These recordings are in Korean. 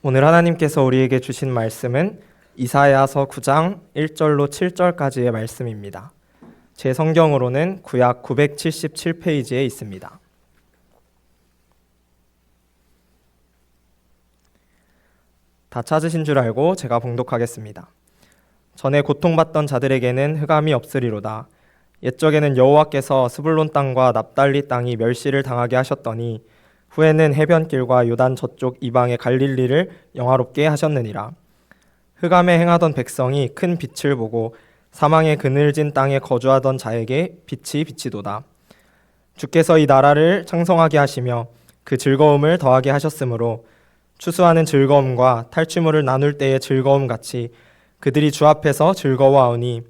오늘 하나님께서 우리에게 주신 말씀은 이사야서 9장 1절로 7절까지의 말씀입니다. 제 성경으로는 구약 977페이지에 있습니다. 다 찾으신 줄 알고 제가 봉독하겠습니다. 전에 고통받던 자들에게는 흑암이 없으리로다. 옛적에는 여호와께서 스불론 땅과 납달리 땅이 멸시를 당하게 하셨더니 후에는 해변길과 요단 저쪽 이방의 갈릴리를 영화롭게 하셨느니라. 흑암에 행하던 백성이 큰 빛을 보고 사망의 그늘진 땅에 거주하던 자에게 빛이 비치도다. 주께서 이 나라를 창성하게 하시며 그 즐거움을 더하게 하셨으므로 추수하는 즐거움과 탈취물을 나눌 때의 즐거움 같이 그들이 주 앞에서 즐거워하오니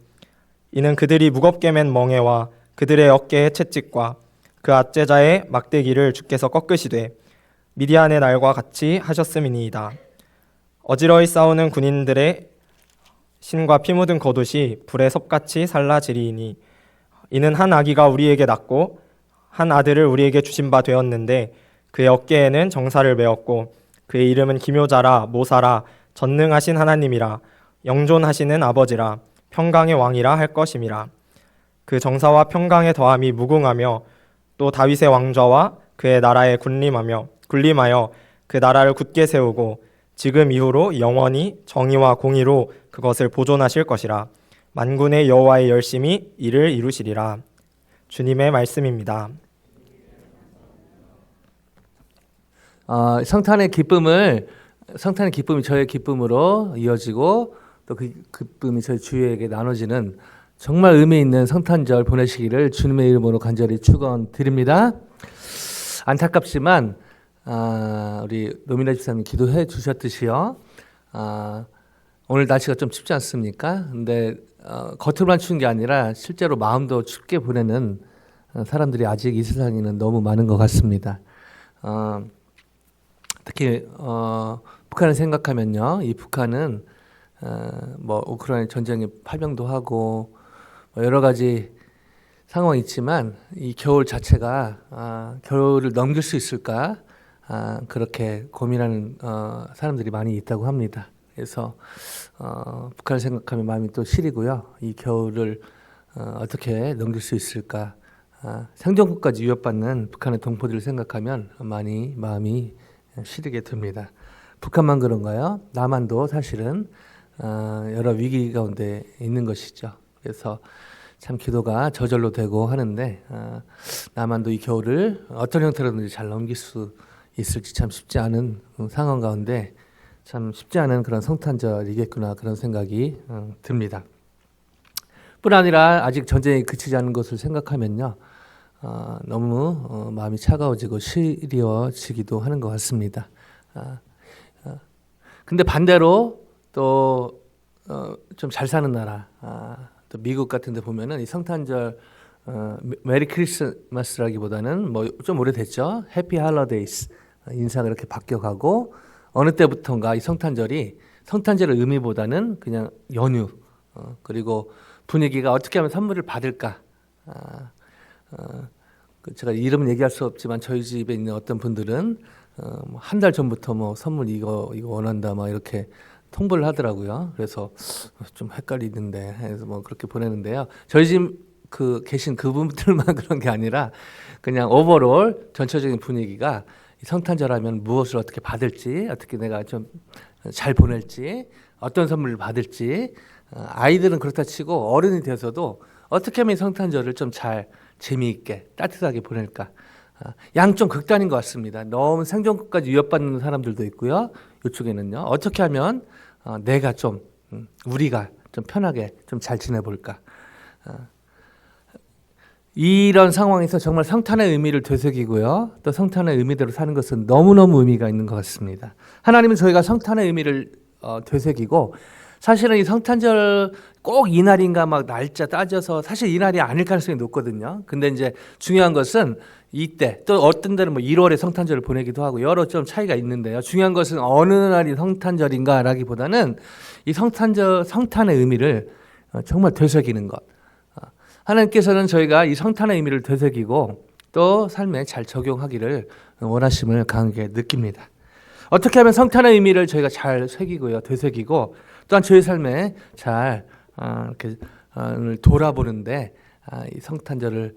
이는 그들이 무겁게 맨 멍에와 그들의 어깨의 채찍과 그 압제자의 막대기를 주께서 꺾으시되 미디안의 날과 같이 하셨음이니이다. 어지러이 싸우는 군인들의 신과 피 묻은 겉옷이 불에 섭같이 살라지리이니 이는 한 아기가 우리에게 낳고 한 아들을 우리에게 주신 바 되었는데 그의 어깨에는 정사를 메었고 그의 이름은 기묘자라 모사라 전능하신 하나님이라 영존하시는 아버지라 평강의 왕이라 할 것임이라. 그 정사와 평강의 더함이 무궁하며 또 다윗의 왕좌와 그의 나라에 군림하여 그 나라를 굳게 세우고 지금 이후로 영원히 정의와 공의로 그것을 보존하실 것이라. 만군의 여호와의 열심히 이를 이루시리라. 주님의 말씀입니다. 성탄의 기쁨이 저의 기쁨으로 이어지고 또 그 기쁨이 저희 주위에게 나눠지는 정말 의미 있는 성탄절 보내시기를 주님의 이름으로 간절히 축원드립니다. 안타깝지만 우리 노미나 집사님 기도해 주셨듯이요. 오늘 날씨가 좀 춥지 않습니까? 근데 겉으로만 추운 게 아니라 실제로 마음도 춥게 보내는 사람들이 아직 이 세상에는 너무 많은 것 같습니다. 특히 북한을 생각하면요, 이 북한은 뭐 우크라이나 전쟁에 파병도 하고 여러 가지 상황이 있지만 이 겨울 자체가 겨울을 넘길 수 있을까 그렇게 고민하는 사람들이 많이 있다고 합니다. 그래서 북한을 생각하면 마음이 또 시리고요. 이 겨울을 어떻게 넘길 수 있을까, 생존권까지 위협받는 북한의 동포들을 생각하면 많이 마음이 시리게 됩니다. 북한만 그런가요? 남한도 사실은 여러 위기 가운데 있는 것이죠. 그래서 참 기도가 저절로 되고 하는데 남한도 이 겨울을 어떤 형태로든지 잘 넘길 수 있을지 참 쉽지 않은 상황 가운데 참 쉽지 않은 그런 성탄절이겠구나 그런 생각이 듭니다. 뿐 아니라 아직 전쟁이 그치지 않은 것을 생각하면요, 너무 마음이 차가워지고 시리워지기도 하는 것 같습니다. 근데 반대로 또 좀 잘 사는 나라, 또 미국 같은 데 보면은 이 성탄절 메리 크리스마스라기보다는 뭐 좀 오래됐죠. 해피 할러데이스 인사가 이렇게 바뀌어가고 어느 때부턴가 이 성탄절의 의미보다는 그냥 연휴, 그리고 분위기가 어떻게 하면 선물을 받을까. 제가 이름은 얘기할 수 없지만 저희 집에 있는 어떤 분들은 한 달 전부터 뭐 선물 이거 원한다 막 이렇게 통보를 하더라고요. 그래서 좀 헷갈리는데 해서 뭐 그렇게 보내는데요. 저희 집 계신 그분들만 그런 게 아니라 그냥 오버롤 전체적인 분위기가 성탄절 하면 무엇을 어떻게 받을지, 어떻게 내가 좀 잘 보낼지, 어떤 선물을 받을지, 아이들은 그렇다 치고 어른이 돼서도 어떻게 하면 성탄절을 좀 잘 재미있게 따뜻하게 보낼까, 양쪽 극단인 것 같습니다. 너무 생존권까지 위협받는 사람들도 있고요. 이쪽에는요, 어떻게 하면 내가 좀 우리가 좀 편하게 좀 잘 지내볼까. 이런 상황에서 정말 성탄의 의미를 되새기고요, 또 성탄의 의미대로 사는 것은 너무너무 의미가 있는 것 같습니다. 하나님은 저희가 성탄의 의미를 되새기고, 사실은 이 성탄절 꼭 이날인가 막 날짜 따져서 사실 이날이 아닐 가능성이 높거든요. 근데 이제 중요한 것은 이때, 또 어떤 데는 뭐 1월에 성탄절을 보내기도 하고 여러 좀 차이가 있는데요. 중요한 것은 어느 날이 성탄절인가라기보다는 이 성탄의 의미를 정말 되새기는 것. 하나님께서는 저희가 이 성탄의 의미를 되새기고 또 삶에 잘 적용하기를 원하심을 강하게 느낍니다. 어떻게 하면 성탄의 의미를 저희가 잘 새기고요, 되새기고 또한 저희 삶에 잘 이렇게 돌아보는데 이 성탄절을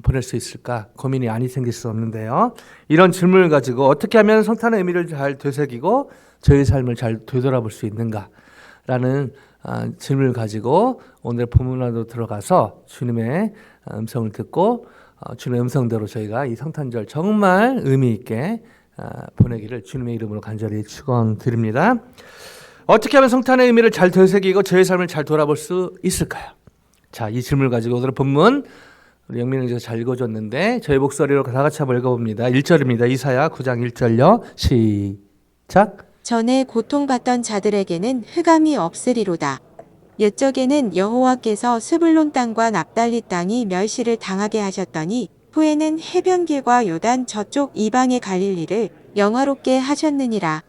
보낼 수 있을까 고민이 많이 생길 수 없는데요. 이런 질문을 가지고 어떻게 하면 성탄의 의미를 잘 되새기고 저희 삶을 잘 되돌아볼 수 있는가라는 질문을 가지고 오늘 본문으로 들어가서 주님의 음성을 듣고 주님의 음성대로 저희가 이 성탄절 정말 의미 있게 보내기를 주님의 이름으로 간절히 축원드립니다. 어떻게 하면 성탄의 의미를 잘 되새기고 저희 삶을 잘 돌아볼 수 있을까요? 자, 이 질문을 가지고 오늘 본문 우리 영민 형제가 잘 읽어줬는데 저희 목소리로 다 같이 한번 읽어봅니다. 1절입니다. 이사야 9장 1절요. 시작. 전에 고통받던 자들에게는 흑암이 없으리로다. 옛적에는 여호와께서 스불론 땅과 납달리 땅이 멸시를 당하게 하셨더니 후에는 해변길과 요단 저쪽 이방의 갈릴리를 영화롭게 하셨느니라.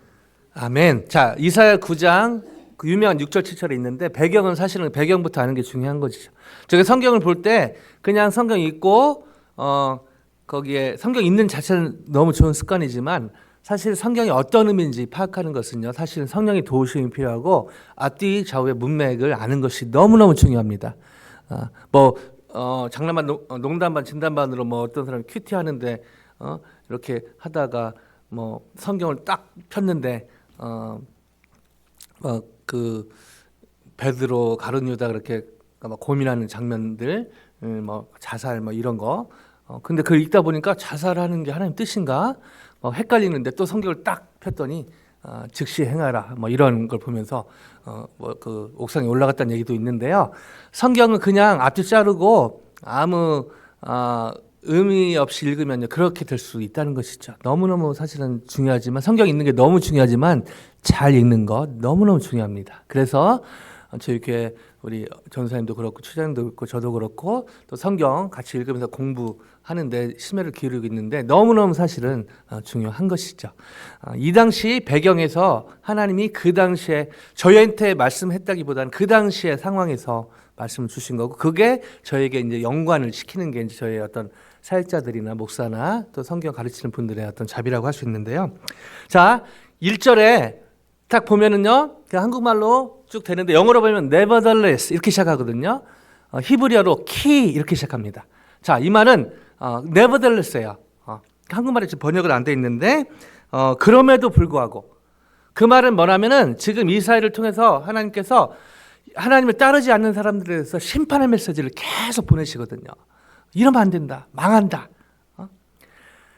아멘. 자, 이사야 9장 그 유명한 6절 7절에 있는데 배경은 사실은 배경부터 아는 게 중요한 거죠. 저기 성경을 볼 때 그냥 성경 읽고 거기에 성경 읽는 자체는 너무 좋은 습관이지만 사실 성경이 어떤 의미인지 파악하는 것은요. 사실은 성령의 도우심이 필요하고 앞뒤 좌우의 문맥을 아는 것이 너무너무 중요합니다. 장난반 농담반 진담반으로 뭐 어떤 사람이 큐티 하는데 이렇게 하다가 뭐 성경을 딱 폈는데 그 베드로 가룟 유다 그렇게 고민하는 장면들, 뭐 자살 뭐 이런 거. 근데 그걸 읽다 보니까 자살하는 게 하나님 뜻인가? 헷갈리는데 또 성경을 딱 폈더니 즉시 행하라. 뭐 이런 걸 보면서 뭐 그 옥상에 올라갔다는 얘기도 있는데요. 성경은 그냥 앞뒤 자르고 아무 의미 없이 읽으면요 그렇게 될 수 있다는 것이죠. 너무너무 사실은 중요하지만 성경 읽는 게 너무 중요하지만 잘 읽는 것 너무너무 중요합니다. 그래서 저희 교회 우리 전사님도 그렇고 추장님도 그렇고 저도 그렇고 또 성경 같이 읽으면서 공부하는데 심혈을 기울이고 있는데 너무너무 사실은 중요한 것이죠. 이 당시 배경에서 하나님이 그 당시에 저희한테 말씀했다기보다는 그 당시의 상황에서 말씀을 주신 거고 그게 저에게 이제 연관을 시키는 게 이제 저희 어떤 사역자들이나 목사나 또 성경 가르치는 분들의 어떤 자비라고 할 수 있는데요. 자, 1절에 딱 보면은요, 그냥 한국말로 쭉 되는데 영어로 보면 nevertheless 이렇게 시작하거든요. 히브리어로 key 이렇게 시작합니다. 자, 이 말은 nevertheless예요. 한국말에 지금 번역은 안 돼 있는데 그럼에도 불구하고 그 말은 뭐냐면은 지금 이사야를 통해서 하나님께서 하나님을 따르지 않는 사람들에 대해서 심판의 메시지를 계속 보내시거든요. 이러면 안 된다. 망한다.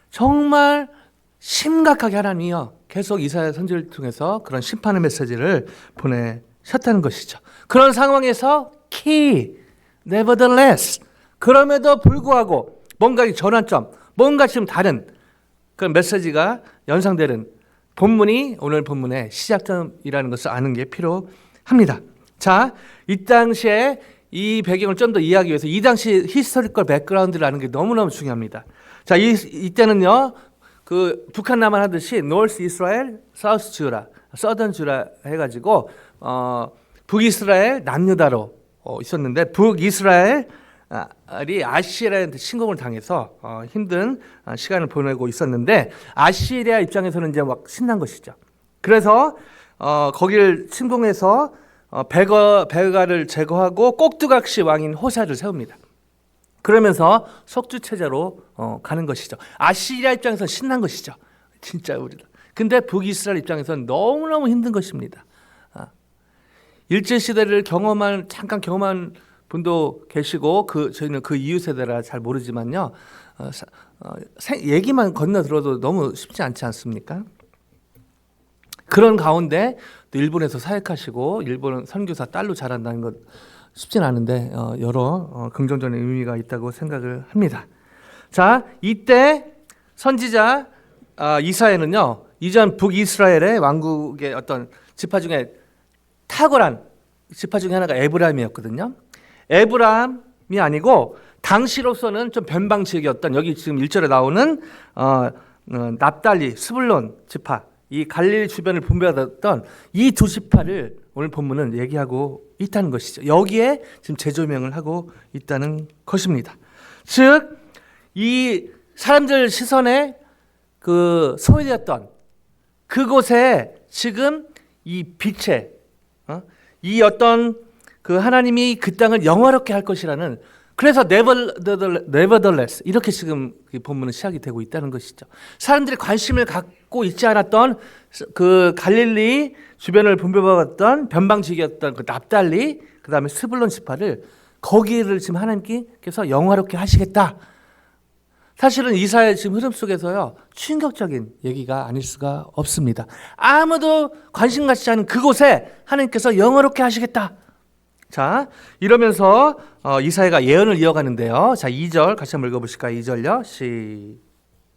정말 심각하게 하나님이요. 계속 이사야 선지를 통해서 그런 심판의 메시지를 보내셨다는 것이죠. 그런 상황에서 key, nevertheless 그럼에도 불구하고 뭔가 전환점, 뭔가 지금 다른 그런 메시지가 연상되는 본문이 오늘 본문의 시작점이라는 것을 아는 게 필요합니다. 자, 이 당시에 이 배경을 좀 더 이해하기 위해서 이 당시 히스토리컬 백그라운드를 아는 게 너무너무 중요합니다. 자, 이때는요, 그 북한 남한 하듯이 North 이스라엘, South 주라, Southern 주라 해가지고 북이스라엘, 남유다로 있었는데 북이스라엘이 아시리아한테 침공을 당해서 힘든 시간을 보내고 있었는데 아시리아 입장에서는 이제 막 신난 것이죠. 그래서 거기를 침공해서 베가를 제거하고 꼭두각시 왕인 호사를 세웁니다. 그러면서 속주 체제로 가는 것이죠. 아시리아 입장에서 신난 것이죠. 진짜 우리다. 근데 북이스라엘 입장에서는 너무너무 힘든 것입니다. 일제 시대를 잠깐 경험한 분도 계시고 저희는 그 이후 세대라 잘 모르지만요. 얘기만 건너 들어도 너무 쉽지 않지 않습니까? 그런 가운데 또 일본에서 사역하시고 일본 선교사 딸로 자란다는 것 쉽진 않은데 여러 긍정적인 의미가 있다고 생각을 합니다. 자, 이때 선지자 이사야는요, 이전 북이스라엘의 왕국의 어떤 지파 중에 탁월한 지파 중에 하나가 에브라임이었거든요. 에브라임이 아니고 당시로서는 좀 변방 지역이었던 여기 지금 1절에 나오는 납달리, 스불론 지파, 이 갈릴리 주변을 분배하던 이 두 지파를 오늘 본문은 얘기하고 있다는 것이죠. 여기에 지금 재조명을 하고 있다는 것입니다. 즉, 이 사람들 시선에 그 소외되었던 그곳에 지금 이 빛의 이 어떤 그 하나님이 그 땅을 영화롭게 할 것이라는, 그래서 nevertheless 이렇게 지금 본문은 시작이 되고 있다는 것이죠. 사람들이 관심을 갖고 있지 않았던 그 갈릴리 주변을 분배받았던 변방지기였던 그 납달리, 그 다음에 스불론 지파를 거기를 지금 하나님께서 영화롭게 하시겠다. 사실은 이사야의 지금 흐름 속에서요, 충격적인 얘기가 아닐 수가 없습니다. 아무도 관심 갖지 않은 그곳에 하나님께서 영화롭게 하시겠다. 자, 이러면서 이사야가 예언을 이어가는데요. 자, 2절 같이 한번 읽어보실까요? 2절요.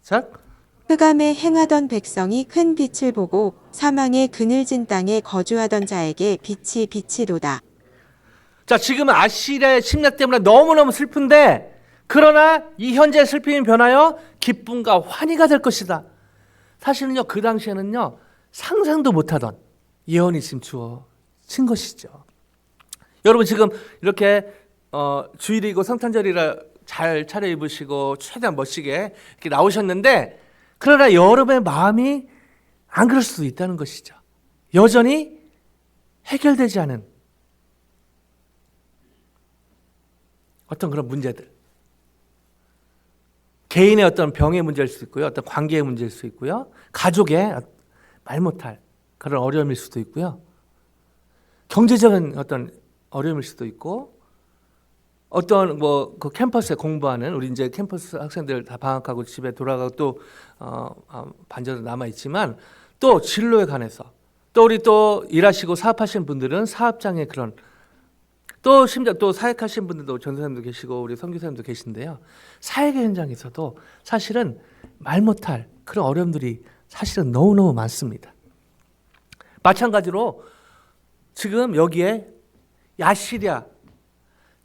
시작. 흑암에 행하던 백성이 큰 빛을 보고 사망의 그늘진 땅에 거주하던 자에게 빛이 비치도다. 자, 지금은 아시리아의 침략 때문에 너무너무 슬픈데, 그러나 이 현재의 슬픔이 변하여 기쁨과 환희가 될 것이다. 사실은요, 그 당시에는요, 상상도 못하던 예언이 지금 주어진 것이죠. 여러분 지금 이렇게 주일이고 성탄절이라 잘 차려입으시고 최대한 멋지게 이렇게 나오셨는데, 그러나 여러분의 마음이 안 그럴 수도 있다는 것이죠. 여전히 해결되지 않은 어떤 그런 문제들, 개인의 어떤 병의 문제일 수 있고요, 어떤 관계의 문제일 수 있고요, 가족의 말 못할 그런 어려움일 수도 있고요, 경제적인 어떤 어려움일 수도 있고, 어떤 뭐 그 캠퍼스에 공부하는 우리 이제 캠퍼스 학생들 다 방학하고 집에 돌아가고 또 반절은 남아 있지만, 또 진로에 관해서, 또 우리 또 일하시고 사업하시는 분들은 사업장의 그런, 또 심지어 또 사역하시는 분들도 전도사님도 계시고 우리 선교사님도 계신데요, 사역의 현장에서도 사실은 말 못할 그런 어려움들이 사실은 너무너무 많습니다. 마찬가지로 지금 여기에 아시리아,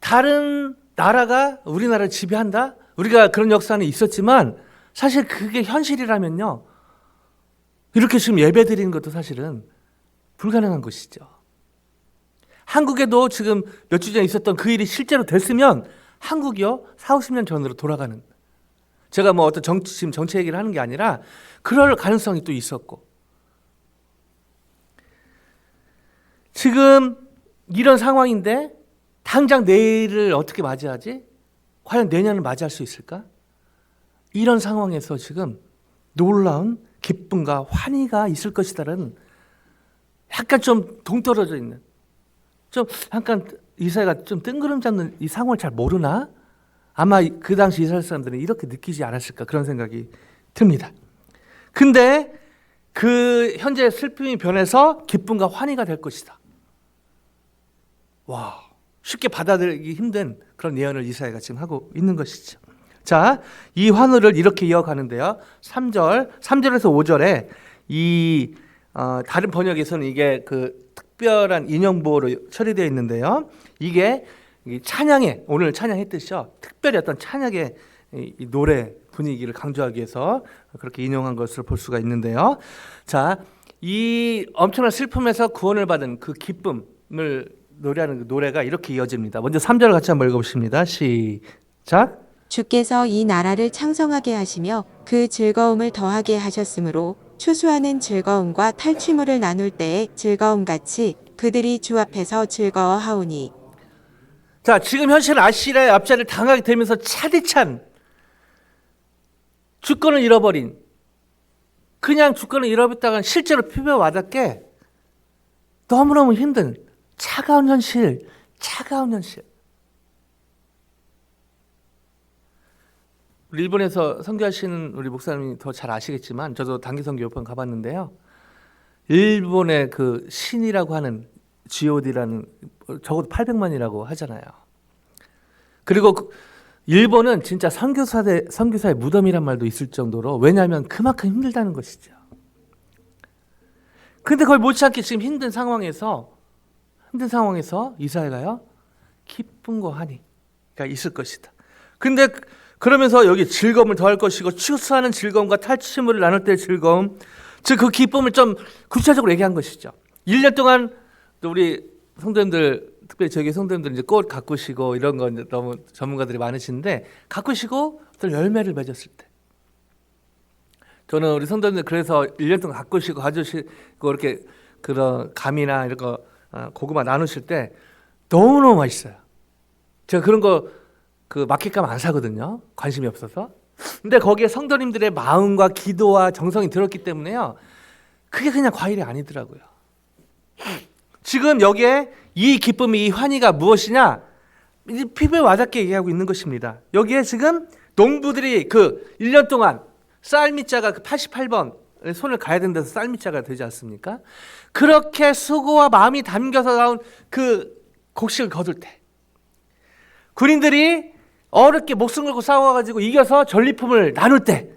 다른 나라가 우리나라를 지배한다? 우리가 그런 역사는 있었지만 사실 그게 현실이라면요, 이렇게 지금 예배 드리는 것도 사실은 불가능한 것이죠. 한국에도 지금 몇 주 전에 있었던 그 일이 실제로 됐으면 한국이요 40-50년 전으로 돌아가는, 제가 뭐 어떤 지금 정치 얘기를 하는 게 아니라 그럴 가능성이 또 있었고, 지금 이런 상황인데 당장 내일을 어떻게 맞이하지? 과연 내년을 맞이할 수 있을까? 이런 상황에서 지금 놀라운 기쁨과 환희가 있을 것이다라는 약간 좀 동떨어져 있는, 좀 약간 이사야가 좀 뜬구름 잡는 이 상황을 잘 모르나? 아마 그 당시 이스라엘 사람들은 이렇게 느끼지 않았을까, 그런 생각이 듭니다. 근데 그 현재 슬픔이 변해서 기쁨과 환희가 될 것이다. 와, 쉽게 받아들이기 힘든 그런 예언을 이사야가 지금 하고 있는 것이죠. 자, 이 환호를 이렇게 이어가는데요. 3절에서 5절에 이 다른 번역에서는 이게 그 특별한 인용보호로 처리되어 있는데요. 이게 찬양의, 오늘 찬양했듯이요, 특별히 어떤 찬양의 이 노래 분위기를 강조하기 위해서 그렇게 인용한 것을 볼 수가 있는데요. 자, 이 엄청난 슬픔에서 구원을 받은 그 기쁨을 노래하는 그 노래가 이렇게 이어집니다. 먼저 3절을 같이 한번 읽어보십니다. 시작. 주께서 이 나라를 창성하게 하시며 그 즐거움을 더하게 하셨으므로 추수하는 즐거움과 탈취물을 나눌 때의 즐거움같이 그들이 주 앞에서 즐거워하오니. 자, 지금 현실은 아시리아의 압제를 당하게 되면서 차디찬 주권을 잃어버린, 그냥 주권을 잃어버렸다가 실제로 피부에 와닿게 너무너무 힘든 차가운 현실. 우리 일본에서 선교하시는 우리 목사님이 더 잘 아시겠지만, 저도 단기 선교 몇 번 가봤는데요, 일본의 그 신이라고 하는 God라는, 적어도 800만이라고 하잖아요. 그리고 일본은 진짜 선교사의 무덤이란 말도 있을 정도로, 왜냐하면 그만큼 힘들다는 것이죠. 근데 거의 못지않게 지금 힘든 상황에서 이사야가요, 기쁨과 환희가 있을 것이다. 근데 그러면서 여기 즐거움을 더할 것이고 추수하는 즐거움과 탈취물을 나눌 때의 즐거움, 즉 그 기쁨을 좀 구체적으로 얘기한 것이죠. 1년 동안 또 우리 성도님들, 특별히 저희 성도님들 이제 꽃 가꾸시고 이런 거 이제 너무 전문가들이 많으신데, 가꾸시고 어떤 열매를 맺었을 때, 저는 우리 성도님들 그래서 1년 동안 가꾸시고 가져오시고 이렇게 그런 감이나 이런 거 고구마 나누실 때 너무너무 맛있어요. 제가 그런 거 그 마켓 가면 안 사거든요. 관심이 없어서. 근데 거기에 성도님들의 마음과 기도와 정성이 들었기 때문에요. 그게 그냥 과일이 아니더라고요. 지금 여기에 이 기쁨이, 이 환희가 무엇이냐? 이 피부에 와닿게 얘기하고 있는 것입니다. 여기에 지금 농부들이 그 1년 동안 쌀미자가 그 88번 손을 가야 된다서 쌀미자가 되지 않습니까? 그렇게 수고와 마음이 담겨서 나온 그 곡식을 거둘 때 군인들이 어렵게 목숨 걸고 싸워가지고 이겨서 전리품을 나눌 때,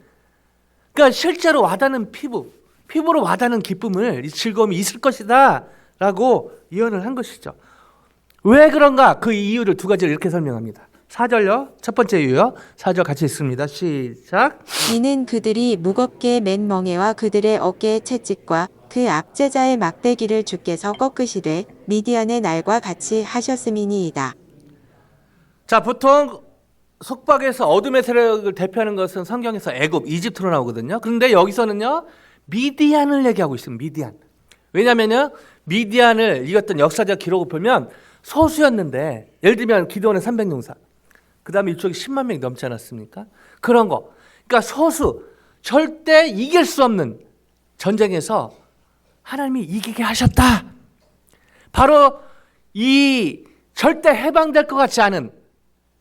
그러니까 실제로 와닿는 피부로 와닿는 기쁨을, 이 즐거움이 있을 것이다 라고 예언을 한 것이죠. 왜 그런가? 그 이유를 두 가지를 이렇게 설명합니다. 4절요. 첫 번째 이유요. 4절 같이 읽습니다. 시작. 이는 그들이 무겁게 맨 멍에와 그들의 어깨의 채찍과 그 압제자의 막대기를 주께서 꺾으시되 미디안의 날과 같이 하셨음이니이다. 자, 보통 속박에서 어둠의 세력을 대표하는 것은 성경에서 애굽, 이집트로 나오거든요. 그런데 여기서는요, 미디안을 얘기하고 있습니다. 미디안. 왜냐하면요, 미디안을 이겼던 역사적 기록을 보면 소수였는데, 예를 들면 기드온의 300용사, 그 다음에 이쪽에 10만 명이 넘지 않았습니까? 그런 거. 그러니까 소수, 절대 이길 수 없는 전쟁에서 하나님이 이기게 하셨다. 바로 이 절대 해방될 것 같지 않은,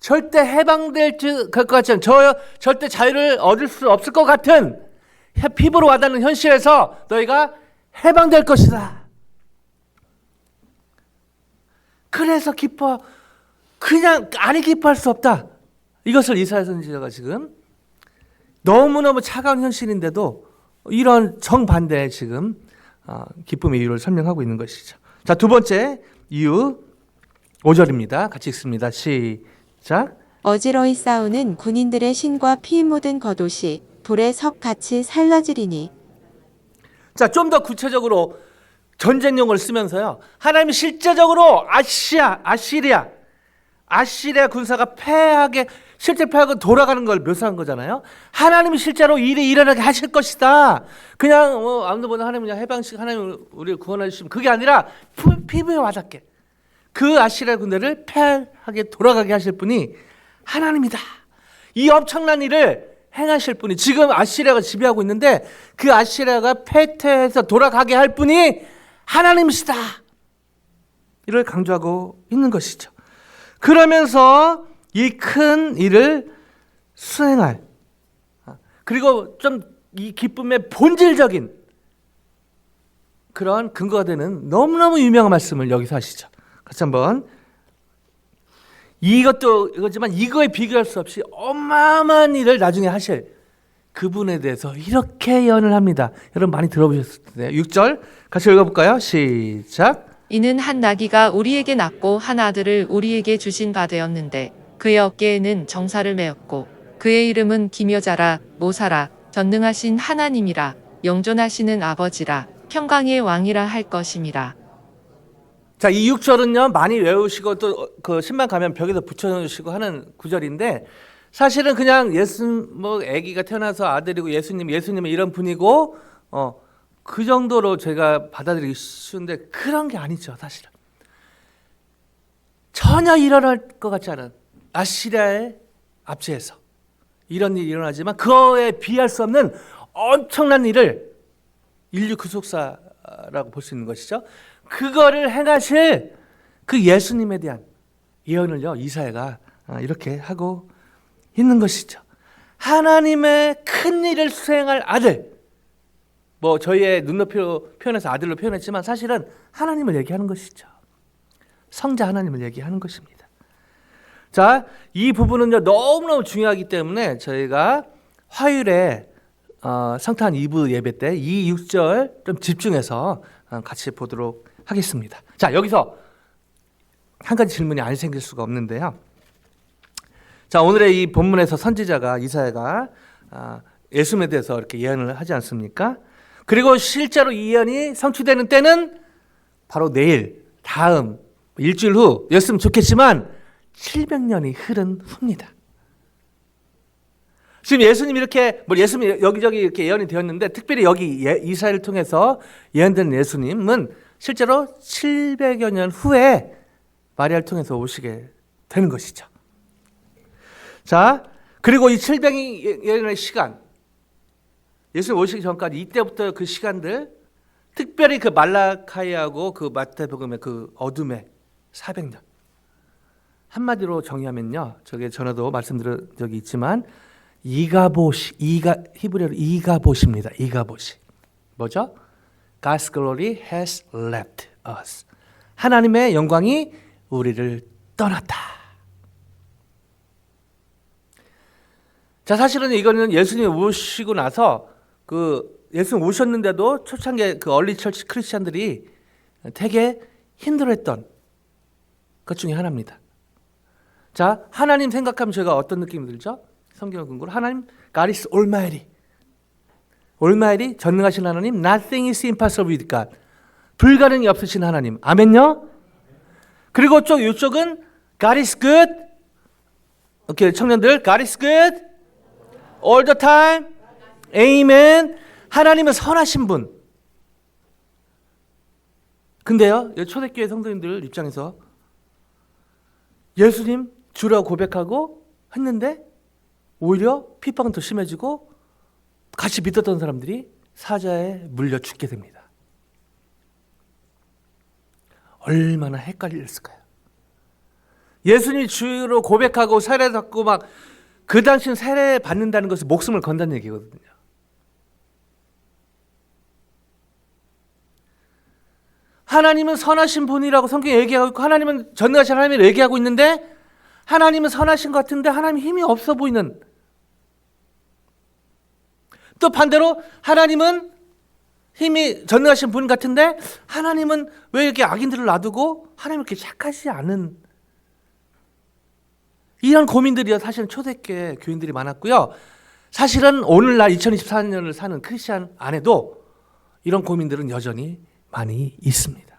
절대 해방될 것 같지 않은, 절대 자유를 얻을 수 없을 것 같은 피부로 와닿는 현실에서 너희가 해방될 것이다. 그래서 기뻐, 그냥 아니 기뻐할 수 없다. 이것을 이사야 선지자가 지금 너무너무 차가운 현실인데도 이런 정반대의 지금 기쁨의 이유를 설명하고 있는 것이죠. 자, 두 번째 이유 5절입니다. 같이 읽습니다. 시작. 어지러이 싸우는 군인들의 신과 피 묻은 겉옷이 불에 석같이 살라지리니. 자, 좀 더 구체적으로 전쟁용을 쓰면서요, 하나님이 실제적으로 아시리아 군사가 실제 패하고 돌아가는 걸 묘사한 거잖아요. 하나님이 실제로 일이 일어나게 하실 것이다. 그냥 아무도 보는 하나님 그냥 해방식 하나님 우리를 구원해 주시면, 그게 아니라 피부에 와닿게 그 아시리아 군대를 패하게 돌아가게 하실 분이 하나님이다. 이 엄청난 일을 행하실 분이, 지금 아시리아가 지배하고 있는데 그 아시리아가 패퇴해서 돌아가게 할 분이 하나님이시다. 이를 강조하고 있는 것이죠. 그러면서 이 큰 일을 수행할, 그리고 좀 이 기쁨의 본질적인 그런 근거가 되는 너무너무 유명한 말씀을 여기서 하시죠. 같이 한번, 이것도 이거지만 이거에 비교할 수 없이 어마어마한 일을 나중에 하실 그분에 대해서 이렇게 예언을 합니다. 여러분 많이 들어보셨을 텐데요. 6절 같이 읽어볼까요? 시작. 이는 한 나귀가 우리에게 낳고 한 아들을 우리에게 주신 바 되었는데 그의 어깨에는 정사를 메었고 그의 이름은 기묘자라, 모사라, 전능하신 하나님이라, 영존하시는 아버지라, 평강의 왕이라 할 것임이라. 자, 이 6절은요 많이 외우시고 또 그 신방 가면 벽에다 붙여놓으시고 하는 구절인데, 사실은 그냥 아기가 태어나서 아들이고 예수님은 이런 분이고 그 정도로 제가 받아들이기 쉬운데 그런 게 아니죠. 사실은 전혀 일어날 것 같지 않은 아시리아의 압제에서 이런 일이 일어나지만 그거에 비할 수 없는 엄청난 일을 인류 구속사라고 볼 수 있는 것이죠. 그거를 행하실 그 예수님에 대한 예언을요 이사야가 이렇게 하고 있는 것이죠. 하나님의 큰 일을 수행할 아들, 저희의 눈높이로 표현해서 아들로 표현했지만 사실은 하나님을 얘기하는 것이죠. 성자 하나님을 얘기하는 것입니다. 자, 이 부분은요 너무너무 중요하기 때문에 저희가 화요일에 성탄 2부 예배 때 이 6절 좀 집중해서 같이 보도록 하겠습니다. 자, 여기서 한 가지 질문이 안 생길 수가 없는데요. 자, 오늘의 이 본문에서 선지자가 이사야가 예수님에 대해서 이렇게 예언을 하지 않습니까? 그리고 실제로 이 예언이 성취되는 때는 바로 내일, 다음 일주일 후였으면 좋겠지만 700년이 흐른 후입니다. 지금 예수님 이렇게 뭐 예수님 여기저기 이렇게 예언이 되었는데 특별히 여기 이사야를 통해서 예언된 예수님은 실제로 700여 년 후에 마리아를 통해서 오시게 되는 것이죠. 자, 그리고 이 700여 년의 시간, 예수님 오시기 전까지 이때부터 그 시간들, 특별히 그 말라카이하고 그 마태복음의 그 어둠의 400년. 한마디로 정의하면요, 저게 전에도 말씀드린 적이 있지만 히브리어로 이가봇입니다. 이가봇이 뭐죠? God's glory has left us. 하나님의 영광이 우리를 떠났다. 자, 사실은 이거는 예수님이 오시고 나서 예수님 오셨는데도 초창기 그 얼리 처치 크리스찬들이 되게 힘들어했던 것 중에 하나입니다. 자, 하나님 생각하면 제가 어떤 느낌이 들죠? 성경을 근거로 하나님, God is Almighty. Almighty, 전능하신 하나님, Nothing is impossible with God. 불가능이 없으신 하나님. 아멘요? 그리고 이쪽은 God is good. 오케이, 청년들, God is good. All the time. Amen. 하나님은 선하신 분. 근데요, 초대교회 성도님들 입장에서 예수님 주라고 고백하고 했는데 오히려 핍박은 더 심해지고 같이 믿었던 사람들이 사자에 물려 죽게 됩니다. 얼마나 헷갈렸을까요? 예수님이 주로 고백하고 세례받고 막 그 당시는 세례 받는다는 것은 목숨을 건다는 얘기거든요. 하나님은 선하신 분이라고 성경에 얘기하고 있고 하나님은 전능하신 하나님을 얘기하고 있는데 하나님은 선하신 것 같은데 하나님 힘이 없어 보이는, 또 반대로 하나님은 힘이 전능하신 분 같은데 하나님은 왜 이렇게 악인들을 놔두고 하나님 이렇게 착하지 않은, 이런 고민들이 사실은 초대교회 교인들이 많았고요. 사실은 오늘날 2024년을 사는 크리스찬 안에도 이런 고민들은 여전히 많이 있습니다.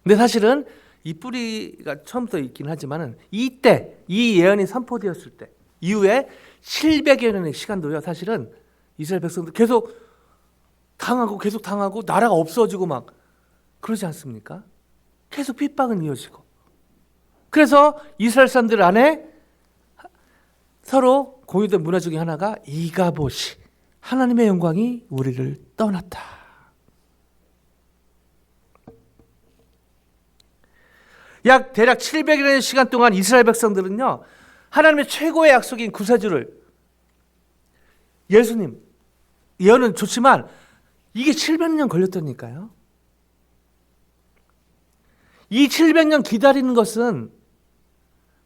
근데 사실은 이 뿌리가 처음부터 있긴 하지만은 이때 이 예언이 선포되었을 때 이후에 700여 년의 시간도요, 사실은 이스라엘 백성들 계속 당하고 나라가 없어지고 막 그러지 않습니까? 계속 핍박은 이어지고. 그래서 이스라엘 사람들 안에 서로 공유된 문화 중에 하나가 이가봇이, 하나님의 영광이 우리를 떠났다. 대략 700일의 시간 동안 이스라엘 백성들은요, 하나님의 최고의 약속인 구세주를, 예수님 예언은 좋지만 이게 700년 걸렸다니까요. 이 700년 기다리는 것은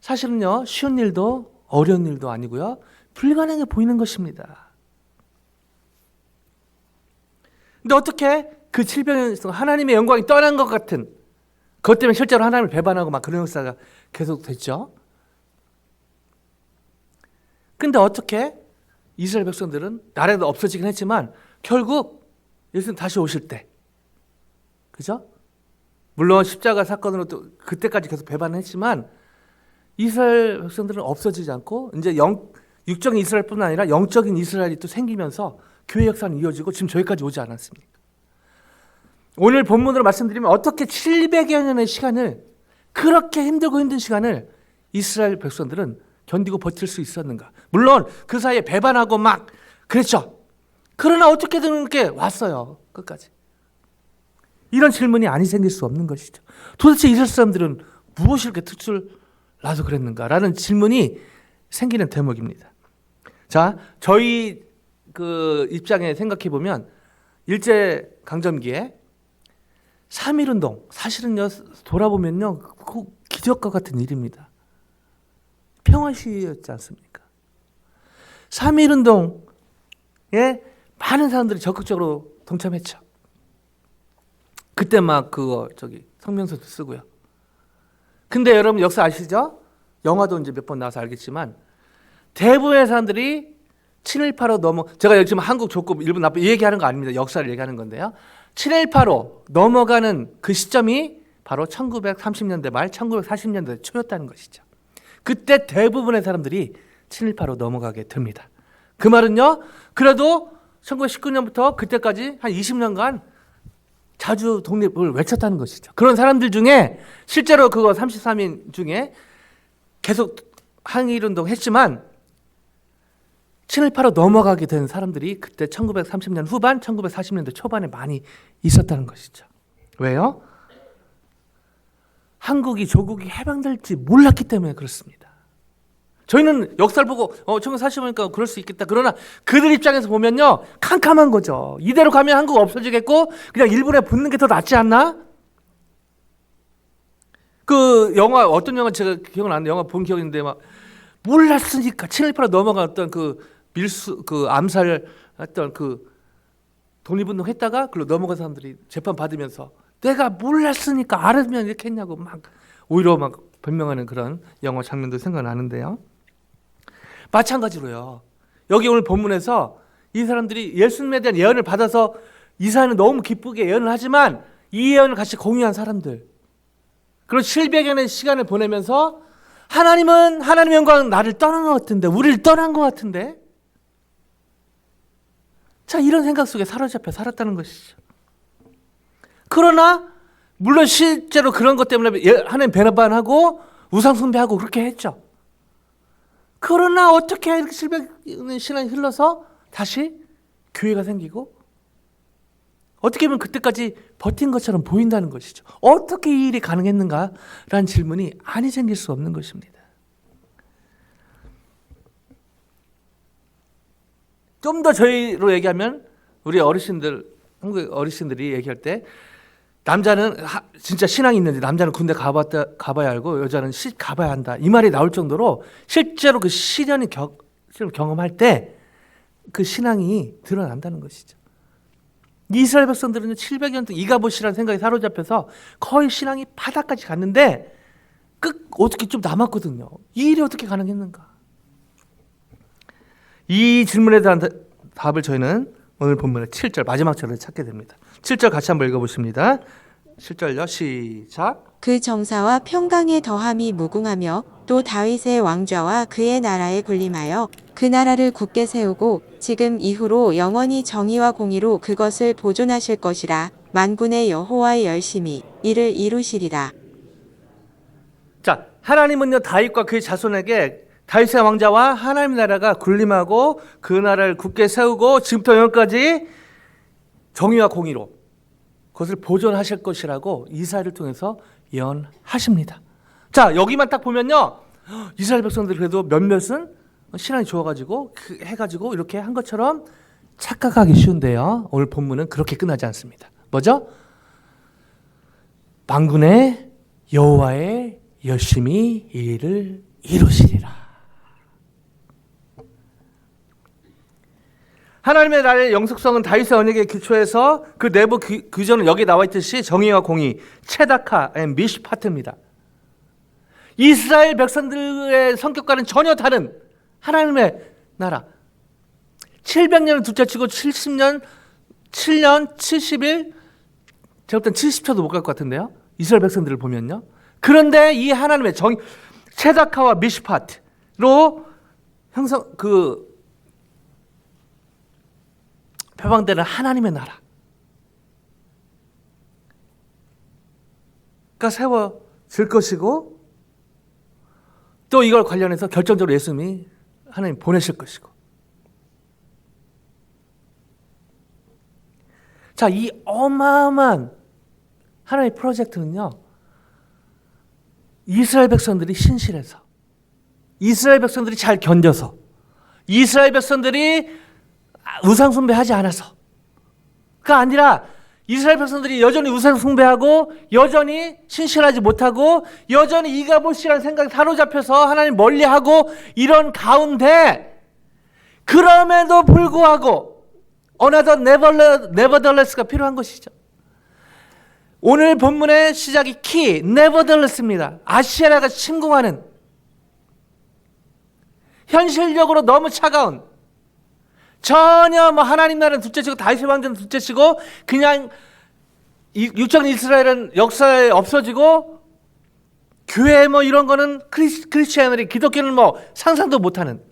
사실은요, 쉬운 일도 어려운 일도 아니고요, 불가능해 보이는 것입니다. 근데 어떻게 그 700년 동안 하나님의 영광이 떠난 것 같은, 그것 때문에 실제로 하나님을 배반하고 막 그런 역사가 계속됐죠. 근데 어떻게 이스라엘 백성들은 나라도 없어지긴 했지만 결국 예수님 다시 오실 때, 그죠? 물론 십자가 사건으로 또 그때까지 계속 배반을 했지만 이스라엘 백성들은 없어지지 않고 이제 육적인 이스라엘뿐만 아니라 영적인 이스라엘이 또 생기면서 교회 역사는 이어지고 지금 저기까지 오지 않았습니까? 오늘 본문으로 말씀드리면 어떻게 700여 년의 시간을, 그렇게 힘든 시간을 이스라엘 백성들은 견디고 버틸 수 있었는가? 물론 그 사이에 배반하고 막 그랬죠. 그러나 어떻게든 이렇게 왔어요, 끝까지. 이런 질문이 아니 생길 수 없는 것이죠. 도대체 이스라엘 사람들은 무엇이 이렇게 특출나서 그랬는가라는 질문이 생기는 대목입니다. 자, 저희 그 입장에 생각해 보면 일제 강점기에 3.1운동, 사실은요, 돌아보면요, 그 기적과 같은 일입니다. 평화시위였지 않습니까? 3.1운동에 많은 사람들이 적극적으로 동참했죠. 그때 막 성명서도 쓰고요. 근데 여러분 역사 아시죠? 영화도 이제 몇 번 나와서 알겠지만 대부분의 사람들이 7.18로 제가 지금 한국 좋고 일본 나쁘 얘기하는 거 아닙니다. 역사를 얘기하는 건데요. 7.18로 넘어가는 그 시점이 바로 1930년대 말 1940년대 초였다는 것이죠. 그때 대부분의 사람들이 친일파로 넘어가게 됩니다. 그 말은요, 그래도 1919년부터 그때까지 한 20년간 자주 독립을 외쳤다는 것이죠. 그런 사람들 중에 실제로 그거 33인 중에 계속 항일운동 했지만 친일파로 넘어가게 된 사람들이 그때 1930년 후반, 1940년대 초반에 많이 있었다는 것이죠. 왜요? 한국이 조국이 해방될지 몰랐기 때문에 그렇습니다. 저희는 역사를 보고 1940년이니까 그럴 수 있겠다. 그러나 그들 입장에서 보면요, 캄캄한 거죠. 이대로 가면 한국 없어지겠고 그냥 일본에 붙는 게 더 낫지 않나? 그 영화, 어떤 영화 제가 기억나는데, 영화 본 기억이 있는데, 막 몰랐으니까 친일파로 넘어갔던 그 암살했던 그 독립운동 했다가 그로 넘어간 사람들이 재판 받으면서 내가 몰랐으니까 알았으면 이렇게 했냐고 막 오히려 막 변명하는 그런 영화 장면도 생각나는데요. 마찬가지로요, 여기 오늘 본문에서 이 사람들이 예수님에 대한 예언을 받아서 이사야는 너무 기쁘게 예언을 하지만 이 예언을 같이 공유한 사람들, 그리고 700여 년의 시간을 보내면서 하나님은 하나님의 영광 나를 떠난 것 같은데, 우리를 떠난 것 같은데, 자, 이런 생각 속에 사로잡혀 살았다는 것이죠. 그러나 물론 실제로 그런 것 때문에 하나님 배반하고 우상 숭배하고 그렇게 했죠. 그러나 어떻게 이렇게 700년 시간이 흘러서 다시 교회가 생기고 어떻게 보면 그때까지 버틴 것처럼 보인다는 것이죠. 어떻게 이 일이 가능했는가라는 질문이 아니 생길 수 없는 것입니다. 좀 더 저희로 얘기하면 우리 어르신들, 한국 어르신들이 얘기할 때 남자는 진짜 신앙이 있는데 남자는 군대 가봐야 알고 여자는 가봐야 한다, 이 말이 나올 정도로 실제로 그 시련이 경험할 때 그 신앙이 드러난다는 것이죠. 이스라엘 백성들은 700년 동안 이가봇이라는 생각에 사로잡혀서 거의 신앙이 바닥까지 갔는데 어떻게 좀 남았거든요. 이 일이 어떻게 가능했는가? 이 질문에 대한 답을 저희는 오늘 본문의 7절 마지막 절을 찾게 됩니다. 7절 같이 한번 읽어보십니다. 7절요. 시작. 그 정사와 평강의 더함이 무궁하며 또 다윗의 왕좌와 그의 나라에 군림하여 그 나라를 굳게 세우고 지금 이후로 영원히 정의와 공의로 그것을 보존하실 것이라. 만군의 여호와의 열심히 이를 이루시리라. 자, 하나님은요, 다윗과 그의 자손에게 다윗의 왕자와 하나님의 나라가 군림하고 그 나라를 굳게 세우고 지금부터 영원까지 정의와 공의로 그것을 보존하실 것이라고 이사야를 통해서 예언하십니다. 자, 여기만 딱 보면요, 이스라엘 백성들 그래도 몇몇은 신앙이 좋아가지고 해가지고 이렇게 한 것처럼 착각하기 쉬운데요, 오늘 본문은 그렇게 끝나지 않습니다. 뭐죠? 만군의 여호와의 열심히 이 일을 이루시리라. 하나님의 나라의 영속성은 다윗의 언약에 기초해서 그 내부 규정은 여기 나와 있듯이 정의와 공의, 체다카, 미시파트입니다. 이스라엘 백성들의 성격과는 전혀 다른 하나님의 나라. 700년을 둘째치고 7년, 70일, 제가 볼 땐 70초도 못 갈 것 같은데요, 이스라엘 백성들을 보면요. 그런데 이 하나님의 체다카와 미시파트로 표방되는 하나님의 나라가 세워질 것이고, 또 이걸 관련해서 결정적으로 예수님이 하나님 보내실 것이고, 자, 이 어마어마한 하나님의 프로젝트는요, 이스라엘 백성들이 신실해서, 이스라엘 백성들이 잘 견뎌서, 이스라엘 백성들이 우상 숭배하지 않아서가 아니라 이스라엘 백성들이 여전히 우상 숭배하고 여전히 신실하지 못하고 여전히 이가봇이라는 생각에 사로잡혀서 하나님 멀리하고 이런 가운데, 그럼에도 불구하고 another nevertheless가 필요한 것이죠. 오늘 본문의 시작이 키 nevertheless입니다. 아시아나가 침공하는, 현실적으로 너무 차가운, 전혀 하나님 나라는 둘째치고 다윗의 왕자는 둘째치고 그냥 육적 이스라엘은 역사에 없어지고 교회 이런 거는 크리스천들이, 기독교는 상상도 못하는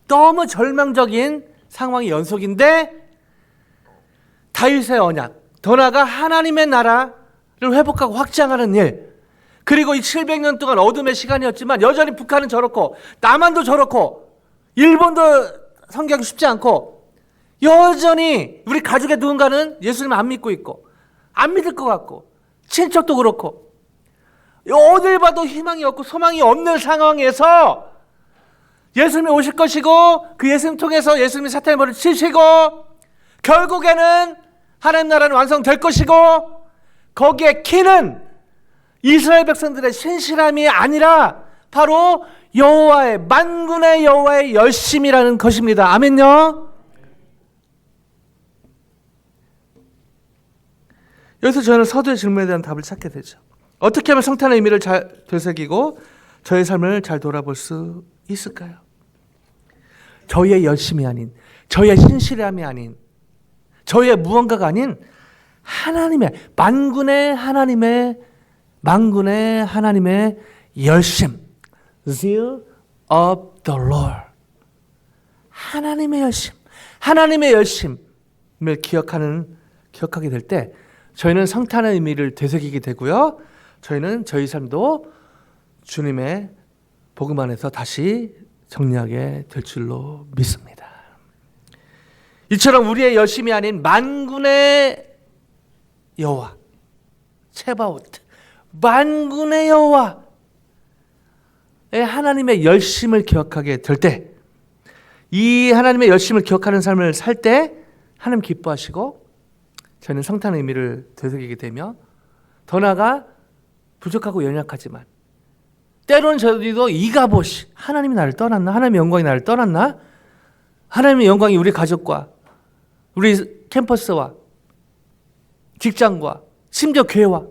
너무 절망적인 상황이 연속인데 다윗의 언약, 더 나아가 하나님의 나라를 회복하고 확장하는 일, 그리고 이 700년 동안 어둠의 시간이었지만 여전히 북한은 저렇고 남한도 저렇고 일본도 성경이 쉽지 않고 여전히 우리 가족의 누군가는 예수님 안 믿고 있고 안 믿을 것 같고 친척도 그렇고 어딜 봐도 희망이 없고 소망이 없는 상황에서 예수님이 오실 것이고 그 예수님 통해서 예수님이 사탄의 머리를 치시고 결국에는 하나님 나라는 완성될 것이고 거기에 키는 이스라엘 백성들의 신실함이 아니라 바로 여호와의 만군의 여호와의 열심이라는 것입니다. 아멘요. 여기서 저는 서두의 질문에 대한 답을 찾게 되죠. 어떻게 하면 성탄의 의미를 잘 되새기고 저의 삶을 잘 돌아볼 수 있을까요? 저희의 열심이 아닌, 저희의 신실함이 아닌, 저희의 무언가가 아닌 하나님의 만군의 열심, zeal of the Lord. 하나님의 열심을 기억하게 될 때 저희는 성탄의 의미를 되새기게 되고요. 저희는 저희 삶도 주님의 복음 안에서 다시 정리하게 될 줄로 믿습니다. 이처럼 우리의 열심이 아닌 만군의 여호와, 체바오트, 만군의 여호와의 하나님의 열심을 기억하게 될 때, 이 하나님의 열심을 기억하는 삶을 살 때 하나님 기뻐하시고 저희는 성탄의 의미를 되새기게 되며 더 나아가 부족하고 연약하지만 때로는 저희도 이가보시, 하나님이 나를 떠났나? 하나님의 영광이 나를 떠났나? 하나님의 영광이 우리 가족과 우리 캠퍼스와 직장과 심지어 교회와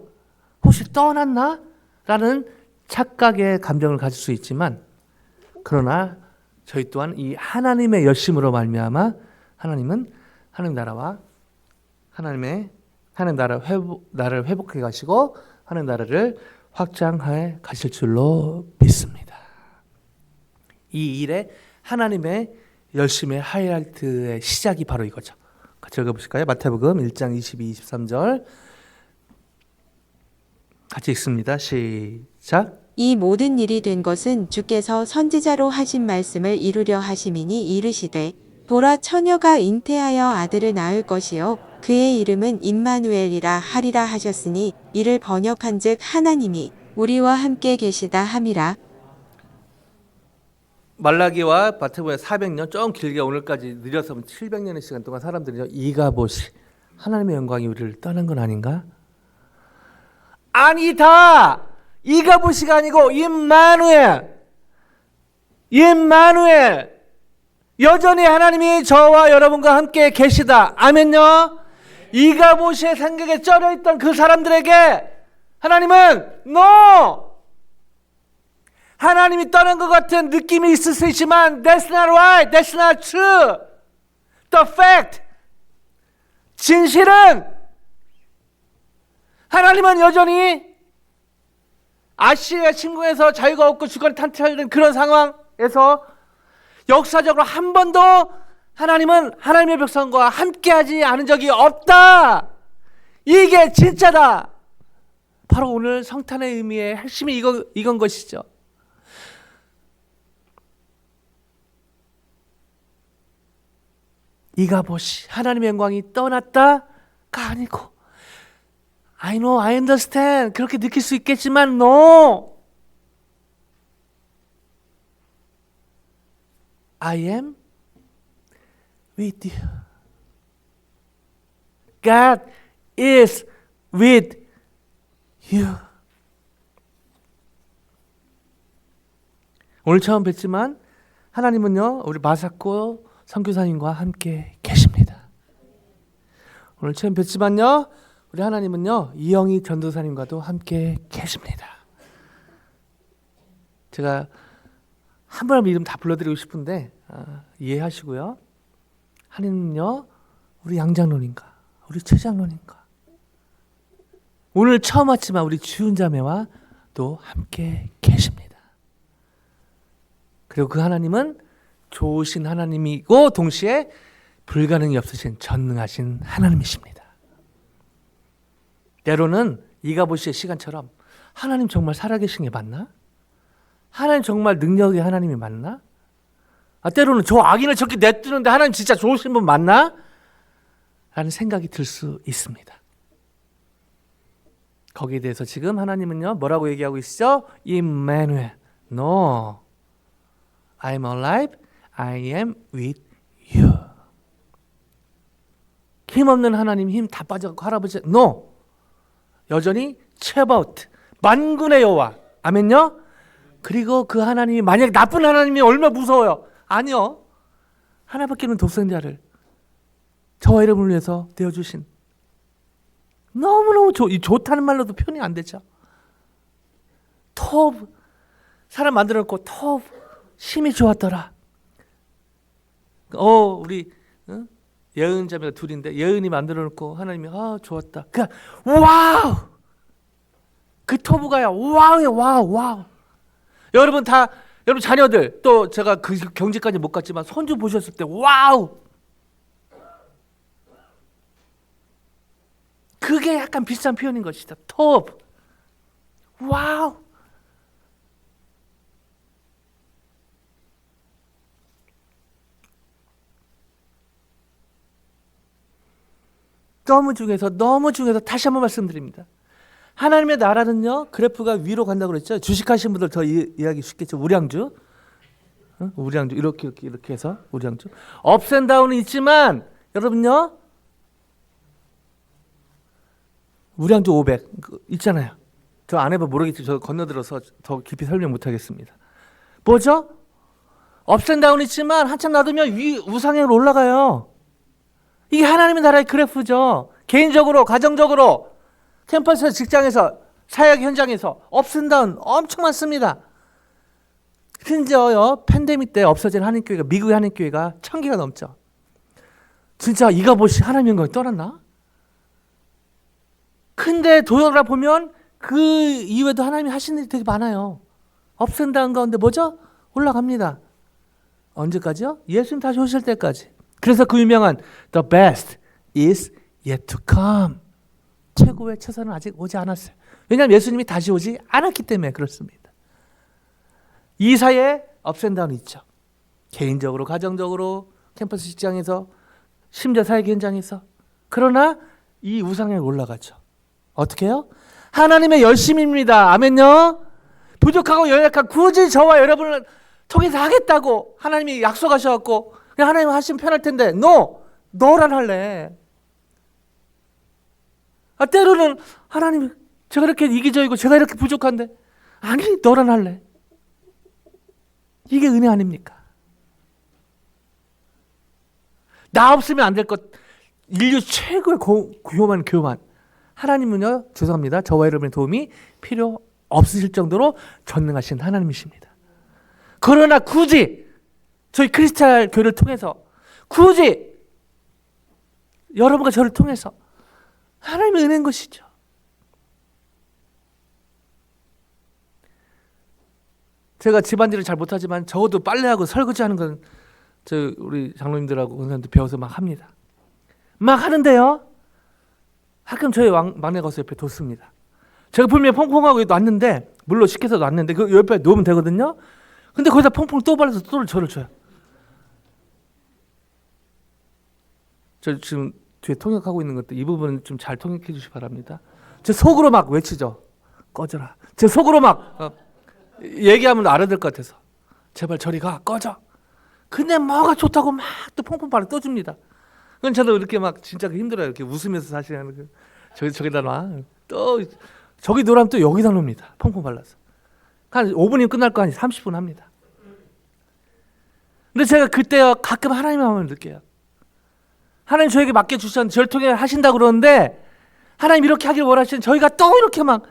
혹시 떠났나? 라는 착각의 감정을 가질 수 있지만 그러나 저희 또한 이 하나님의 열심으로 말미암아 하나님은 하나님 나라와 하나님 나라를 회복해 가시고 하나님 나라를 확장해 가실 줄로 믿습니다. 이 일에 하나님의 열심의 하이라이트의 시작이 바로 이거죠. 같이 읽어보실까요? 마태복음 1장 22, 23절 같이 읽습니다. 시작. 이 모든 일이 된 것은 주께서 선지자로 하신 말씀을 이루려 하심이니 이르시되 보라 처녀가 잉태하여 아들을 낳을 것이요 그의 이름은 임마누엘이라 하리라 하셨으니 이를 번역한즉 하나님이 우리와 함께 계시다 함이라. 말라기와 마태복음의 400년 좀 길게 오늘까지 느려서 700년의 시간 동안 사람들이 이가보시, 하나님의 영광이 우리를 떠난 건 아닌가? 아니다. 이가보시가 아니고 임마누엘. 여전히 하나님이 저와 여러분과 함께 계시다. 아멘요. 이가보시의 생각에 쩔어있던 그 사람들에게 하나님은 no! 하나님이 떠난 것 같은 느낌이 있을 수 있지만 That's not right, that's not true. The fact, 진실은 하나님은 여전히 아시리아 침공에서 자유가 없고 주권이 탄탄하는 그런 상황에서 역사적으로 한 번도 하나님은 하나님의 백성과 함께하지 않은 적이 없다. 이게 진짜다. 바로 오늘 성탄의 의미의 핵심이 이건 것이죠. 이가보시, 하나님의 영광이 떠났다가 아니고 I know, I understand 그렇게 느낄 수 있겠지만 no, I am with you. God is with you. 오늘 처음 뵙지만 하나님은요 우리 마사코 선교사님과 함께 계십니다. 오늘 처음 뵙지만요 우리 하나님은요 이영희 전도사님과도 함께 계십니다. 제가 한 번 이름 다 불러드리고 싶은데 이해하시고요. 하나님은요 우리 양장로님과 우리 최장로님과 오늘 처음 왔지만 우리 주은자매와 또 함께 계십니다. 그리고 그 하나님은 좋으신 하나님이고 동시에 불가능이 없으신 전능하신 하나님이십니다. 때로는 이가봇의 시간처럼 하나님 정말 살아계신 게 맞나? 하나님 정말 능력의 하나님이 맞나? 때로는 저 악인을 저렇게 내뜨는데 하나님 진짜 좋으신 분 맞나? 라는 생각이 들 수 있습니다. 거기에 대해서 지금 하나님은요 뭐라고 얘기하고 있죠? Emmanuel, no, I'm alive, I am with you. 힘없는 하나님 힘 다 빠져갖고 할아버지 no, 여전히 체바웃 만군의 여호와, 아멘요? 그리고 그 하나님이 만약 나쁜 하나님이 얼마나 무서워요. 아니요, 하나밖에 없는 독생자를 저와 이름을 위해서 되어주신, 너무너무 좋다는 말로도 표현이 안 되죠. 톱, 사람 만들어놓고 톱 힘이 좋았더라. 우리 예은 자매가 둘인데 예은이 만들어놓고 하나님이 좋았다. 그냥 와우, 그 토부가야 와우야 와우. 여러분 자녀들, 또 제가 그 경지까지 못 갔지만 손주 보셨을 때 와우, 그게 약간 비슷한 표현인 것이다. 톱, 와우. 너무 중에서 다시 한번 말씀드립니다. 하나님의 나라는요 그래프가 위로 간다고 그랬죠. 주식하신 분들 더 이해하기 쉽겠죠. 우량주, 우량주 이렇게 해서 우량주 업앤다운이 있지만 여러분요 우량주 500 있잖아요. 저 안 해봐 모르겠지. 저 건너들어서 더 깊이 설명 못하겠습니다. 뭐죠? 업앤다운이 있지만 한참 놔두면 우상향으로 올라가요. 이게 하나님의 나라의 그래프죠. 개인적으로, 가정적으로, 캠퍼스, 직장에서, 사역 현장에서 업앤다운 엄청 많습니다. 심지어요 팬데믹 때 없어진 한인교회가, 미국의 한인교회가 1000개가 넘죠. 진짜 이가봇이 하나님 영광을 떠났나? 근데 돌아보면 그 이후에도 하나님이 하신 일이 되게 많아요. 업앤다운 가운데 뭐죠? 올라갑니다. 언제까지요? 예수님 다시 오실 때까지. 그래서 그 유명한 The best is yet to come, 최고의 최선은 아직 오지 않았어요. 왜냐하면 예수님이 다시 오지 않았기 때문에 그렇습니다. 이 사이에 업앤다운이 있죠. 개인적으로, 가정적으로, 캠퍼스 직장에서, 심지어 사역 현장에서. 그러나 이 우상에 올라가죠. 어떻게 해요? 하나님의 열심입니다. 아멘요? 부족하고 연약한 굳이 저와 여러분을 통해서 하겠다고 하나님이 약속하셔갖고 그냥 하나님 하시면 편할 텐데 no! 너란 할래. 때로는 하나님 제가 이렇게 이기적이고 제가 이렇게 부족한데 아니 너란 할래. 이게 은혜 아닙니까? 나 없으면 안 될 것, 인류 최고의 교만. 하나님은요 죄송합니다 저와 여러분의 도움이 필요 없으실 정도로 전능하신 하나님이십니다. 그러나 굳이 저희 크리스탈 교회를 통해서, 굳이 여러분과 저를 통해서 하나님의 은혜인 것이죠. 제가 집안일을 잘 못하지만 적어도 빨래하고 설거지하는 건 우리 장로님들하고 권사님들 배워서 막 합니다. 막 하는데요 가끔 저희 막내 가수 옆에 뒀습니다. 제가 분명히 퐁퐁하고 놨는데, 물로 식혀서 놨는데 그 옆에 놓으면 되거든요. 근데 거기다 퐁퐁 또 발라서 또 저를 줘요. 저 지금 뒤에 통역하고 있는 것도 이 부분은 좀 잘 통역해 주시기 바랍니다. 제 속으로 막 외치죠. 꺼져라. 제 속으로 막 얘기하면 알아들 것 같아서 제발 저리 가, 꺼져. 근데 뭐가 좋다고 막 또 퐁퐁 발라 또 줍니다. 그건 저도 이렇게 막 진짜 힘들어요. 이렇게 웃으면서 사시는 그 저기다 놔. 또 저기 놓으면 또 여기다 놓습니다. 퐁퐁 발라서. 한 5분이면 끝날 거 아니 30분 합니다. 근데 제가 그때 가끔 하나님의 마음을 느껴요. 하나님 저에게 맡겨주셨는데 저를 통해 하신다고 그러는데 하나님 이렇게 하길 원하시는 저희가 또 이렇게 막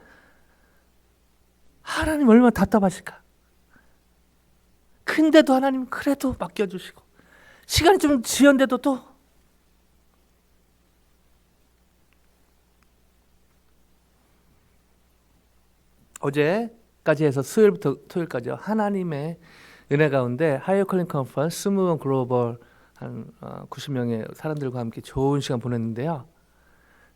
하나님 얼마나 답답하실까. 근데도 하나님 그래도 맡겨주시고 시간이 좀 지연돼도 또 어제까지 해서 수요일부터 토요일까지 하나님의 은혜 가운데 하이어 컬링 컨퍼런스 20명 글로벌 한 90명의 사람들과 함께 좋은 시간 보냈는데요.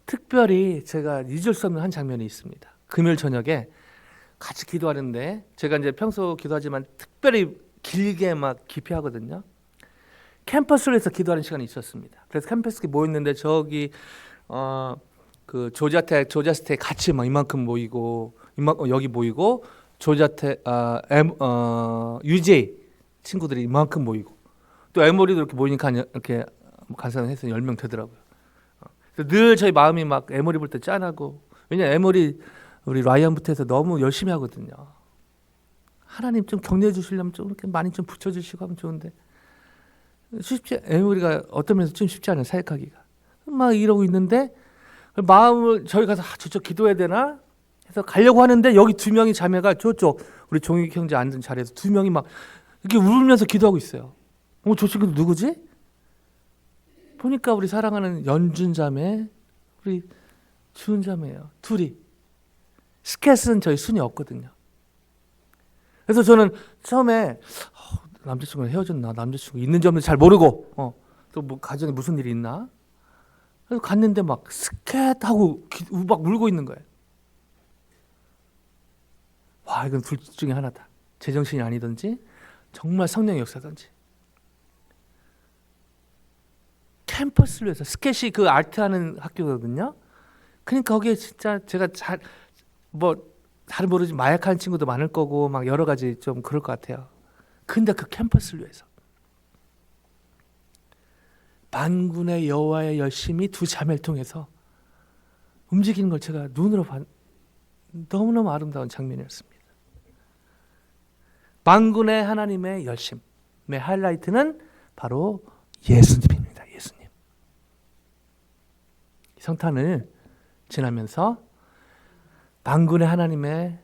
특별히 제가 잊을 수 없는 한 장면이 있습니다. 금요일 저녁에 같이 기도하는데 제가 이제 평소 기도하지만 특별히 길게 막 깊이 하거든요. 캠퍼스에서 기도하는 시간이 있었습니다. 그래서 캠퍼스에 모였는데 저기 그 조자스텍 같이 막 이만큼 모이고 여기 모이고 UJ 친구들이 이만큼 모이고 또 에모리도 이렇게 모이니까 이렇게 간사해서 10명 되더라고요. 그래서 늘 저희 마음이 막 에모리 볼 때 짠하고 왜냐 에모리 우리 라이언부터 해서 너무 열심히 하거든요. 하나님 좀 격려해 주시려면 좀 이렇게 많이 좀 붙여주시고 하면 좋은데 에모리가 어떤 면에서 좀 쉽지 않아요. 사역하기가 막 이러고 있는데 마음을 저희 가서 저쪽 기도해야 되나 해서 가려고 하는데 여기 2명이 자매가 저쪽 우리 종익 형제 앉은 자리에서 2명이 막 이렇게 울면서 기도하고 있어요. 저 친구도 누구지? 보니까 우리 사랑하는 연준 자매, 우리 주은 자매예요. 둘이. 스캣은 저희 순이 없거든요. 그래서 저는 처음에 남자친구랑 헤어졌나? 남자친구 있는지 없는지 잘 모르고 또 뭐 가정에 무슨 일이 있나? 그래서 갔는데 막 스캣하고 막 울고 있는 거예요. 와, 이건 둘 중에 하나다. 제정신이 아니든지 정말 성령의 역사든지. 캠퍼스를 위해서 스캣이 그 아트하는 학교거든요. 그러니까 거기에 진짜 제가 잘 모르지 마약하는 친구도 많을 거고 막 여러 가지 좀 그럴 것 같아요. 근데 그 캠퍼스를 위해서 만군의 여호와의 열심이 두 자매를 통해서 움직이는 걸 제가 눈으로 너무너무 아름다운 장면이었습니다. 만군의 하나님의 열심의 하이라이트는 바로 예수님입니다. 예수님. 성탄을 지나면서 만군의 하나님의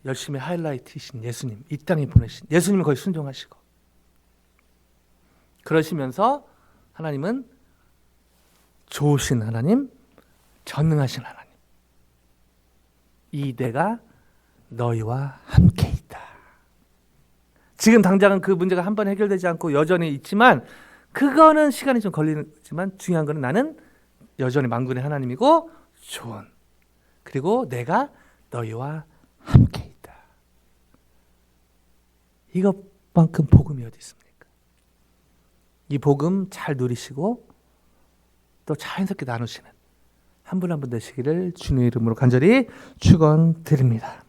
열심의 하이라이트이신 예수님, 이 땅에 보내신 예수님은 거의 순종하시고 그러시면서 하나님은 좋으신 하나님, 전능하신 하나님. 이 내가 너희와 함께 있다. 지금 당장은 그 문제가 한 번 해결되지 않고 여전히 있지만 그거는 시간이 좀 걸리지만 중요한 거는 나는 여전히 만군의 하나님이고 좋은 그리고 내가 너희와 함께 있다. 이것만큼 복음이 어디 있습니까? 이 복음 잘 누리시고 또 자연스럽게 나누시는 한 분 한 분 되시기를 주님의 이름으로 간절히 축원드립니다.